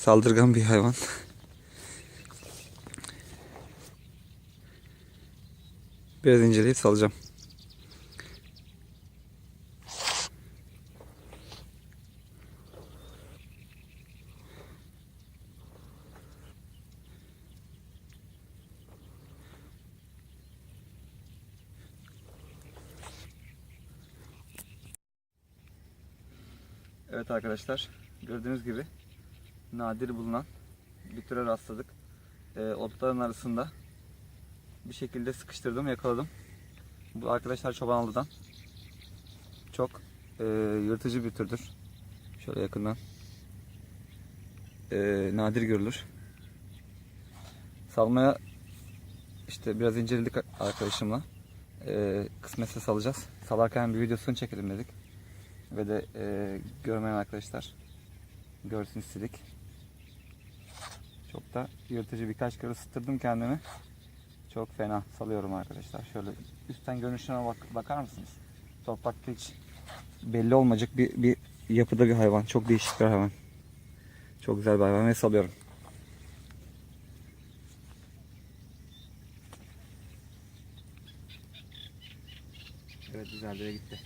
Saldırgan bir hayvan. Biraz inceleyip salacağım. Evet arkadaşlar, gördüğünüz gibi nadir bulunan bir türe rastladık. Otların arasında bir şekilde sıkıştırdım, yakaladım. Bu arkadaşlar Çobanlı'dan. Çok yırtıcı bir türdür. Şöyle yakından nadir görülür. Salmaya işte biraz inceledik arkadaşımla. Kısmetse salacağız. Salarken bir videosunu çekelim dedik. Ve de görmeyen arkadaşlar görsün istedik. Çok da yırtıcı, birkaç kere ısıttırdım kendimi. Çok fena salıyorum arkadaşlar. Şöyle üstten görünüşüne bakar mısınız? Toprakta hiç belli olmayacak bir yapıda bir hayvan. Çok değişik bir hayvan. Çok güzel bir hayvan ve salıyorum. Evet, güzel bir yere gitti.